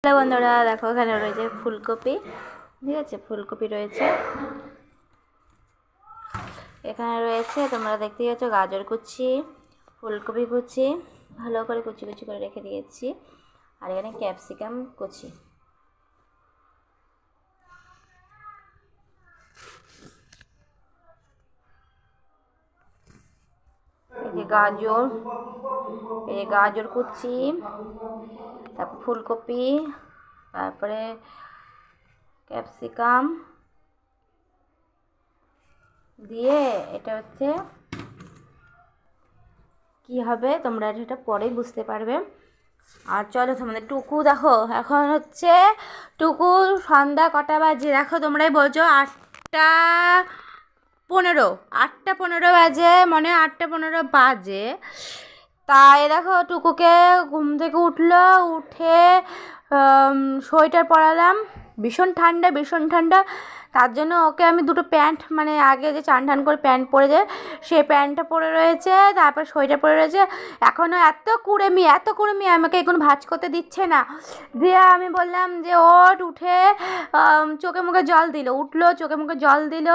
Hello বন্ধুরা, দেখো এখানে রয়েছে ফুলকপি। ঠিক আছে, ফুলকপি রয়েছে, এখানে রয়েছে তোমরা দেখতে পাচ্ছ গাজর কুচি, ফুলকপি কুচি ভালো করে কুচি কুচি করে রেখে দিয়েছি। আর এখানে ক্যাপসিকাম কুচি। এই যে গাজর, এই যে গাজর কুচি, তারপর ফুলকপি, তারপরে ক্যাপসিকাম দিয়ে এটা হচ্ছে কি হবে তোমরা এটা পরেই বুঝতে পারবে। আর চলো তোমাদের টুকু দেখো, এখন হচ্ছে টুকু সন্ধ্যা কটা বাজে দেখো, তোমরাই বলছো 8টা 15, 8টা 15 বাজে, মনে হয় 8টা 15 বাজে। তাই দেখো টুকুকে ঘুম থেকে উঠলো, উঠে সোয়েটার পরালাম। ভীষণ ঠান্ডা, ভীষণ ঠান্ডা। তার জন্য ওকে আমি দুটো প্যান্ট, মানে আগে যে চান টান করে প্যান্ট পরে যায় সেই প্যান্টটা পরে রয়েছে, তারপর সোয়েটার পরে রয়েছে। এখনও এত কুড়েমি আমাকে এখনো ভাঁজ করতে দিচ্ছে না। দিয়ে আমি বললাম যে ওঠ, উঠে চোখে মুখে জল দিল, উঠলো চোখে মুখে জল দিল,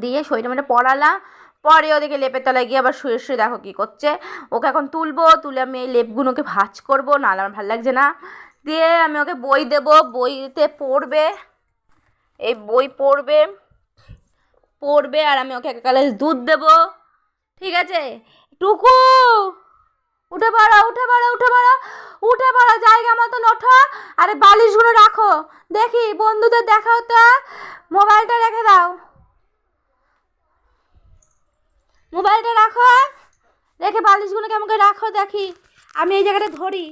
দিয়ে সোয়েটার মেয়েটা পরালাম। পরে ওদিকে লেপের তলায় গিয়ে আবার শুয়ে শুয়ে দেখো কী করছে। ওকে এখন তুলবো, তুলে আমি এই লেপগুলোকে ভাঁজ করবো, নাহলে আমার ভালো লাগছে না। দিয়ে আমি ওকে বই দেবো, বইতে পড়বে, এই বই পড়বে পড়বে আর আমি ওকে এক গ্লাস দুধ দেবো। ঠিক আছে টুকু, উঠে পড়ো, উঠে পড়ো, উঠে পড়ো, উঠে পড়ো, জায়গা মতন ওঠো। আরে বালিশগুলো রাখো, দেখি বন্ধুদের দেখাও তো। মোবাইলটা রেখে দাও, মোবাইলটা রাখো, রেখে বালিশগুলো কেমন করে রাখো দেখি, আমি এই জায়গাটা ধরি।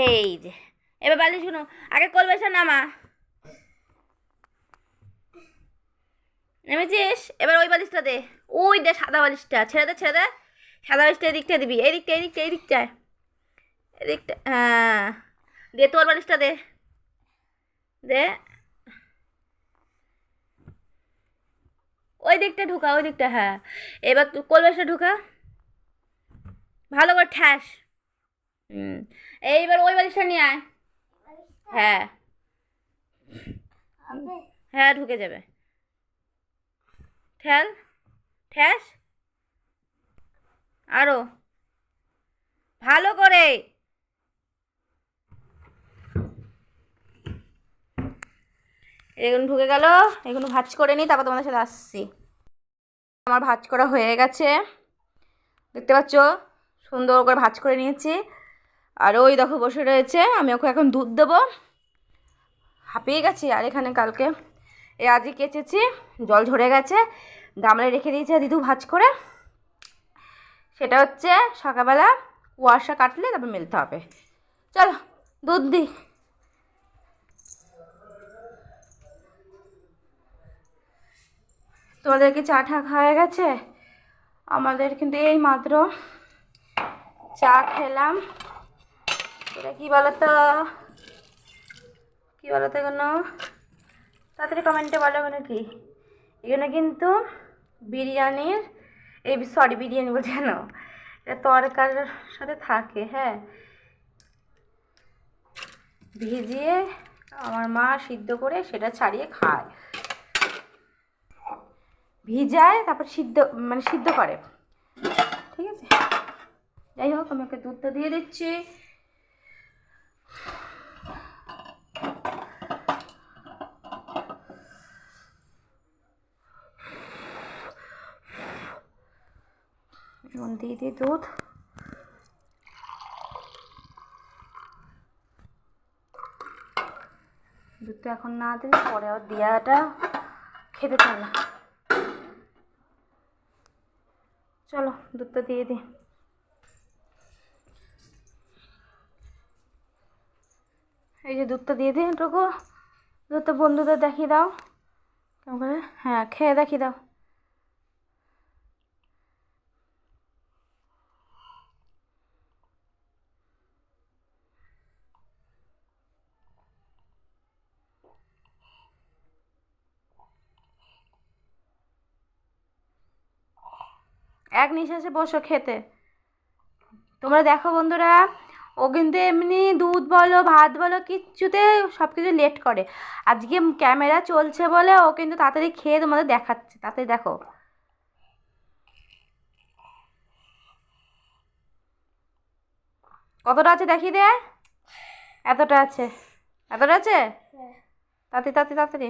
এই যে এবার বালিশগুলো আগে কলবেশা নামা, নেমেছিস? এবার ওই বালিশটা দে, ওই দে সাদা বালিশটা, ছেড়ে দে ছেড়ে দে, সাদা বালিশটা এদিকটা দিবি, এদিকটা এদিকটা এদিকটায়, এদিকটা, হ্যাঁ দে তোর বালিশটা দে, দে ওই দিকটা ঢুকা, ওই দিকটা, হ্যাঁ। এবার তুই কলবেশটা ঢুকা, ভালো করে ঠ্যাস। হুম, এইবার ওই বালিশটা নিয়ে আয়। হ্যাঁ, হ্যাঁ ঢুকে যাবে, ঠেল, ঠ্যাস, আরো ভালো করে। এগুলো ঢুকে গেল, এগুলো ভাজ করে নিই, তারপর তোমাদের সাথে আসছি। আমার ভাজ করা হয়ে গেছে, দেখতে পাচ্ছ সুন্দর করে ভাজ করে নিয়েছি। আর ওই দেখো বসে রয়েছে, আমি ওকে এখন দুধ দেবো। হাঁপিয়ে গেছি। আর এখানে কালকে আজই কেচেছি, জল ঝরে গেছে, গামলায় রেখে দিয়েছে দিদু ভাজ করে। সেটা হচ্ছে সকালবেলা কুয়াশা কাটলে তারপর মেলতে হবে। চলো দুধ দিই। তোমাদের কি চা টা খাওয়া গেছে? আমাদের কিন্তু এই মাত্র চা খেলাম। এটা কী বলতো, কী বলতো এগুলো, তাড়াতাড়ি কমেন্টে বলো এগুলো কি। এখানে কিন্তু বিরিয়ানির, এই সরি বিরিয়ানি বলছি কেন, এটা তরকারির সাথে থাকে, হ্যাঁ, ভিজিয়ে আমার মা সিদ্ধ করে সেটা ছাড়িয়ে খায়, ভিজায় তারপর সিদ্ধ, মানে সিদ্ধ করে। ঠিক আছে, যাই হোক আমি ওকে দুধটা দিয়ে দিচ্ছি। দিয়ে দিই দুধ। দুধটা এখন না দিলে পরে আর দেওয়াটা খেতে চায় না। চলো দুধটা দিয়ে দিই। এই যে দুধটা দিয়ে দিই এটুকু, দুধটা বন্ধুদের দেখিয়ে দাও কেমন করে, হ্যাঁ খেয়ে দেখিয়ে দাও। এক নিঃশ্বাসে বসো খেতে, তোমরা দেখো বন্ধুরা, ও কিন্তু এমনি দুধ বলো ভাত বলো কিচ্ছুতে সব কিছু লেট করে। আজকে ক্যামেরা চলছে বলে ও কিন্তু তাড়াতাড়ি খেয়ে তোমাদের দেখাচ্ছে। তাড়াতাড়ি দেখো কতটা আছে দেখিয়ে দে। এতটা আছে, এতটা আছে। তাড়াতাড়ি তাড়াতাড়ি তাড়াতাড়ি।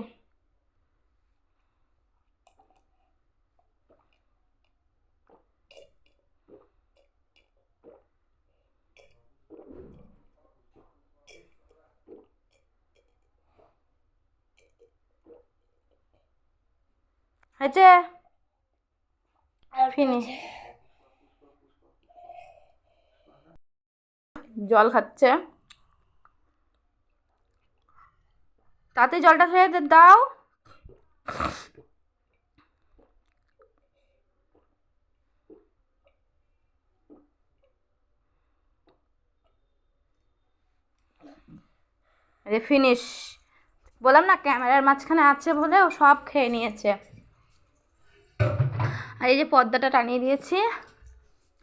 হয়েছে ফিনি। জল খাচ্ছে, তাতে জলটা খেয়ে দাও। ফিনিশ। বললাম না ক্যামেরার মাঝখানে আছে বলে ও সব খেয়ে নিয়েছে। আর এই যে পর্দাটা টানিয়ে দিয়েছি।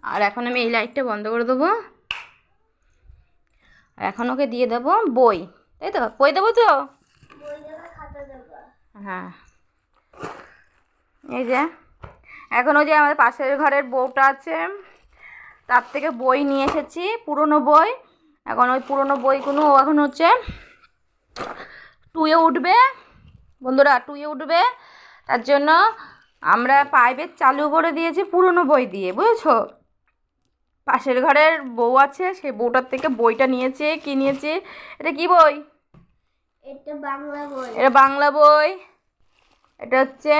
আর এখন আমি এই লাইটটা বন্ধ করে দেবো। আর এখন ওকে দিয়ে দেবো বই, তাই তো? বই দেবো তো? হ্যাঁ, এই যে এখন ওই যে আমাদের পাশের ঘরের বউটা আছে, তার থেকে বই নিয়ে এসেছি, পুরনো বই। এখন ওই পুরনো বইগুলো ও এখন হচ্ছে টুয়ে উঠবে বন্ধুরা, টুয়ে উঠবে। তার জন্য আমরা প্রাইভেট চালু করে দিয়েছি পুরনো বই দিয়ে, বুঝেছো? পাশের ঘরের বউ আছে, সেই বউটার থেকে বইটা নিয়েছে। কি নিয়েছে? এটা কি বই? এটা বাংলা বই। এটা বাংলা বই, এটা হচ্ছে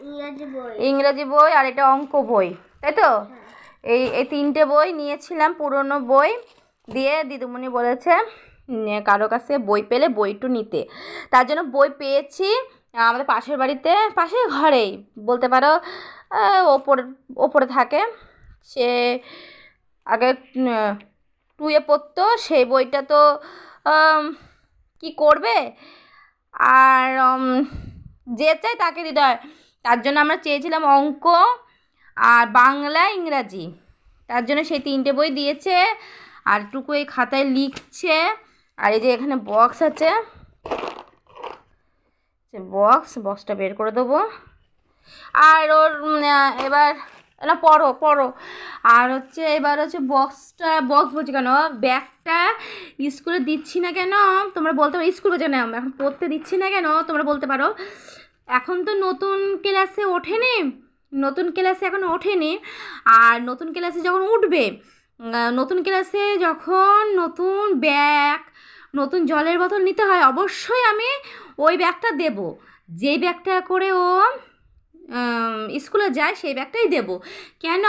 ইংরেজি বই। ইংরেজি বই, আর এটা অঙ্ক বই, তাই তো? এই এই তিনটে বই নিয়েছিলাম, পুরনো বই দিয়ে। দিদিমণি বলেছে কারো কাছে বই পেলে বই একটু নিতে, তার জন্য বই পেয়েছি। আমাদের পাশের বাড়িতে, পাশের ঘরেই বলতে পারো, ওপরে ওপরে থাকে। সে আগে টুয়ে পড়তো, সেই বইটা তো কি করবে, আর যে চাই তাকে দিতে হয়। তার জন্য আমরা চেয়েছিলাম অঙ্ক আর বাংলা ইংরাজি, তার জন্য সেই তিনটে বই দিয়েছে। আর টুকু এই খাতায় লিখছে। আর এই যে এখানে বক্স আছে, বক্সটা বের করে দেবো। আর ওর এবার না, পড়ো পড়ো। আর হচ্ছে এবার হচ্ছে বক্স বলছি কেন, ব্যাগটা স্কুলে দিচ্ছি না কেন তোমরা বলতে পারো। স্কুল বলছে না, এখন পড়তে দিচ্ছি না কেন তোমরা বলতে পারো। এখন তো নতুন ক্লাসে ওঠেনি, নতুন ক্লাসে এখন ওঠেনি। আর নতুন ক্লাসে যখন উঠবে, নতুন ক্লাসে যখন নতুন ব্যাগ, নতুন জলের বোতল নিতে হয়, অবশ্যই আমি ওই ব্যাগটা দেবো। যেই ব্যাগটা করে ও স্কুলে যায় সেই ব্যাগটাই দেবো। কেন?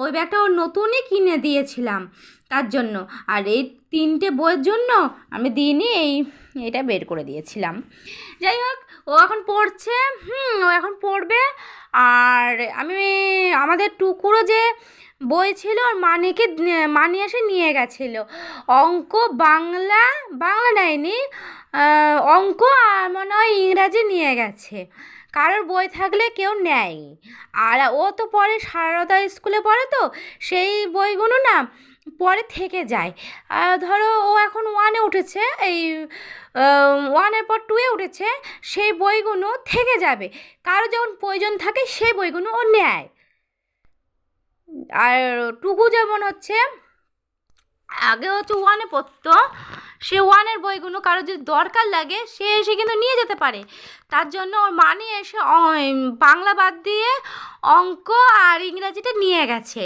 ওই ব্যাগটা ওর নতুনই কিনে দিয়েছিলাম তার জন্য। আর এই তিনটে বইয়ের জন্য আমি দিইনি, এটা বের করে দিয়েছিলাম। যাই হোক, ও এখন পড়ছে, ও এখন পড়বে। আর আমি আমাদের টুকুরও যে বই ছিল, ওর মানি এসে নিয়ে গেছিলো। অঙ্ক বাংলা, বাংলা নেয়নি, অঙ্ক আর মনে হয় ইংরাজি নিয়ে গেছে। কারোর বই থাকলে কেউ নেয়। আর ও তো পরে সারদা স্কুলে পড়ে, তো সেই বইগুলো না পরে থেকে যায়। ধরো ও এখন 1-এ উঠেছে, এই 1-এর পর 2-এ উঠেছে, সেই বইগুলো থেকে যাবে। কারো যখন প্রয়োজন থাকে সেই বইগুলো ও নেয়। আর টুকু যেমন হচ্ছে আগে হচ্ছে 1-এ পড়তো, সে 1-এর বইগুলো কারো যদি দরকার লাগে সে এসে কিন্তু নিয়ে যেতে পারে। তার জন্য ওর মানে এসে বাংলা বাদ দিয়ে অঙ্ক আর ইংরাজিটা নিয়ে গেছে।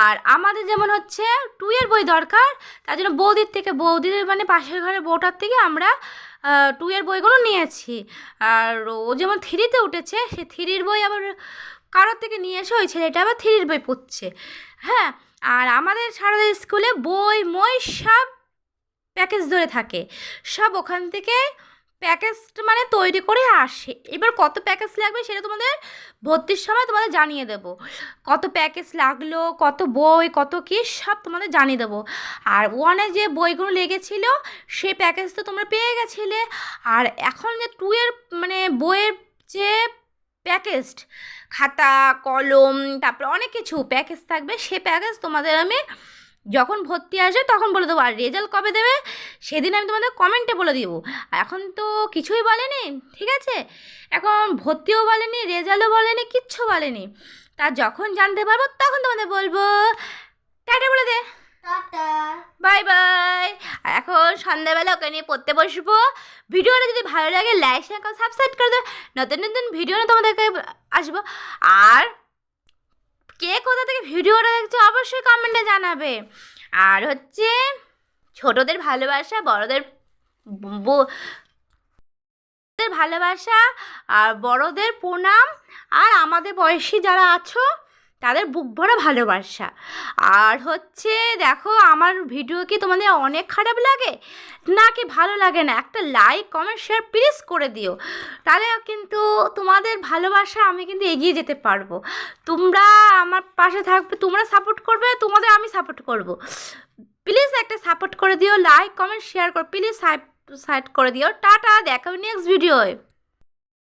আর আমাদের যেমন হচ্ছে 2-এর বই দরকার, তার জন্য বৌদির মানে পাশের ঘরের বউটার থেকে আমরা 2-এর বইগুলো নিয়েছি। আর ও যেমন 3-তে উঠেছে, সে 3-র বই আবার কারোর থেকে নিয়ে এসে ওই ছেলেটা আবার 3-র বই পড়ছে। হ্যাঁ, আর আমাদের সারদা স্কুলে বই মই সব প্যাকেজ ধরে থাকে, সব ওখান থেকে প্যাকেজ মানে তৈরি করে আসে। এবার কত প্যাকেজ লাগবে সেটা তোমাদের ভর্তির সময় তোমাদের জানিয়ে দেবো। কত প্যাকেজ লাগলো, কত বই, কত কী সব তোমাদের জানিয়ে দেবো। আর 1-এ যে বইগুলো লেগেছিলো সেই প্যাকেজ তো তোমরা পেয়ে গেছিলে। আর এখন যে 2-এর মানে বইয়ের যে প্যাকেজ, খাতা কলম তারপরে অনেক কিছু প্যাকেজ থাকবে, সে প্যাকেজ তোমাদের আমি যখন ভর্তি আসবে তখন বলে দেবো, আর রেজাল্ট কবে দেবে সেদিন আমি তোমাদের কমেন্টে বলে দেবো। এখন তো কিছুই বলেনি, ঠিক আছে, এখন ভর্তিও বলেনি, রেজাল্টও বলেনি, কিচ্ছু বলেনি। তা যখন জানতে পারবো তখন তোমাদের বলবো। টাটা বলে দে। টাটা। Bye bye. এখন সন্ধ্যাবেলা ওকে নিয়ে পড়তে বসবো। ভিডিওটা যদি ভালো লাগে লাইক শেয়ার করে সাবস্ক্রাইব করে দেবে। নতুন নতুন ভিডিও নিয়ে তোমাদেরকে আসবো। আর কে কোথা থেকে ভিডিওটা দেখছো অবশ্যই কমেন্টে জানাবে। আর হচ্ছে ছোটদের ভালোবাসা, বড়দের ভালোবাসা, আর বড়দের প্রণাম, আর আমাদের বয়সী যারা আছো তাদের বুক ভরা ভালোবাসা। আর হচ্ছে দেখো, আমার ভিডিও কি তোমাদের অনেক খারাপ লাগে নাকি ভালো লাগে না, একটা লাইক কমেন্ট শেয়ার প্লিজ করে দিও। তাহলে কিন্তু তোমাদের ভালোবাসা আমি কিন্তু এগিয়ে যেতে পারবো। তোমরা আমার পাশে থাকবে, তোমরা সাপোর্ট করবে, তোমাদের আমি সাপোর্ট করব। প্লিজ একটা সাপোর্ট করে দিও, লাইক কমেন্ট শেয়ার করো, প্লিজ সাইড করে দিও। টাটা, দেখা হবে নেক্সট ভিডিওয়।